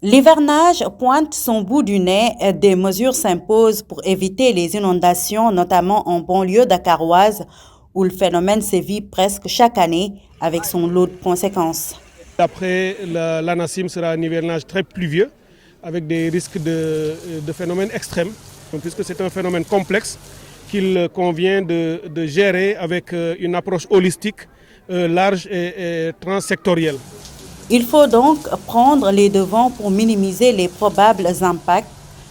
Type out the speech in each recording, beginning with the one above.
L'hivernage pointe son bout du nez. Des mesures s'imposent pour éviter les inondations, notamment en banlieue dakaroise, où le phénomène sévit presque chaque année avec son lot de conséquences. Après, l'ANACIM sera un hivernage très pluvieux, avec des risques de phénomènes extrêmes, puisque c'est un phénomène complexe qu'il convient de gérer avec une approche holistique, large et transsectorielle. Il faut donc prendre les devants pour minimiser les probables impacts.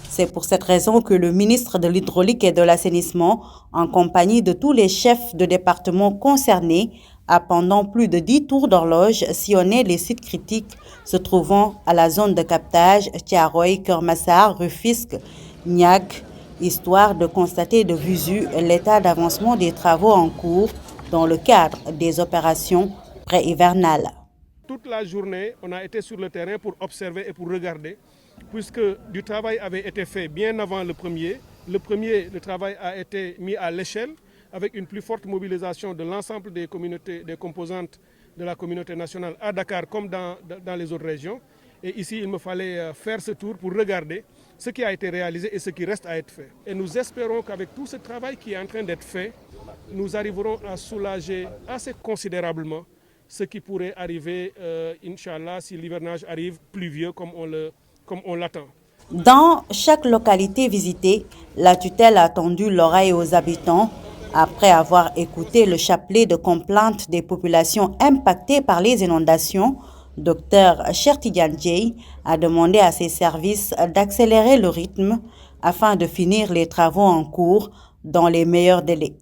C'est pour cette raison que le ministre de l'Hydraulique et de l'Assainissement, en compagnie de tous les chefs de département concernés, a pendant plus de 10 tours d'horloge sillonné les sites critiques se trouvant à la zone de captage Thiaroye, Keur Massar, Rufisque, Niack, histoire de constater de visu l'état d'avancement des travaux en cours dans le cadre des opérations pré-hivernales. Toute la journée, on a été sur le terrain pour observer et pour regarder, puisque du travail avait été fait bien avant le premier. Le travail a été mis à l'échelle avec une plus forte mobilisation de l'ensemble des communautés, des composantes de la communauté nationale à Dakar comme dans les autres régions. Et ici, il me fallait faire ce tour pour regarder ce qui a été réalisé et ce qui reste à être fait. Et nous espérons qu'avec tout ce travail qui est en train d'être fait, nous arriverons à soulager assez considérablement ce qui pourrait arriver, Inch'Allah, si l'hivernage arrive pluvieux comme on l'attend. Dans chaque localité visitée, la tutelle a tendu l'oreille aux habitants après avoir écouté le chapelet de complaintes des populations impactées par les inondations. Dr Cheikh Tidiane Dièye a demandé à ses services d'accélérer le rythme afin de finir les travaux en cours dans les meilleurs délais.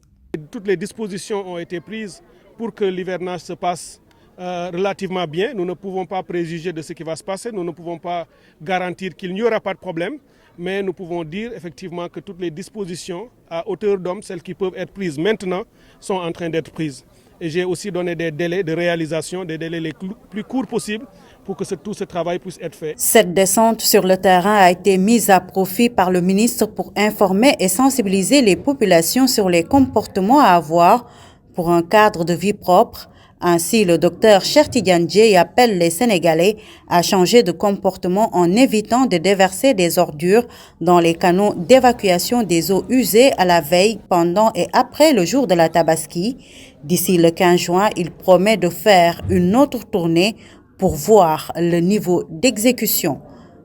Toutes les dispositions ont été prises pour que l'hivernage se passe relativement bien. Nous ne pouvons pas préjuger de ce qui va se passer, nous ne pouvons pas garantir qu'il n'y aura pas de problème, mais nous pouvons dire effectivement que toutes les dispositions à hauteur d'homme, celles qui peuvent être prises maintenant, sont en train d'être prises. Et j'ai aussi donné des délais de réalisation, des délais les plus courts possibles pour que tout ce travail puisse être fait. Cette descente sur le terrain a été mise à profit par le ministre pour informer et sensibiliser les populations sur les comportements à avoir pour un cadre de vie propre. Ainsi, le docteur Cheikh Tidiane Dièye appelle les Sénégalais à changer de comportement en évitant de déverser des ordures dans les canaux d'évacuation des eaux usées à la veille, pendant et après le jour de la Tabaski. D'ici le 15 juin, il promet de faire une autre tournée pour voir le niveau d'exécution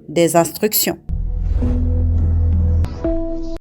des instructions.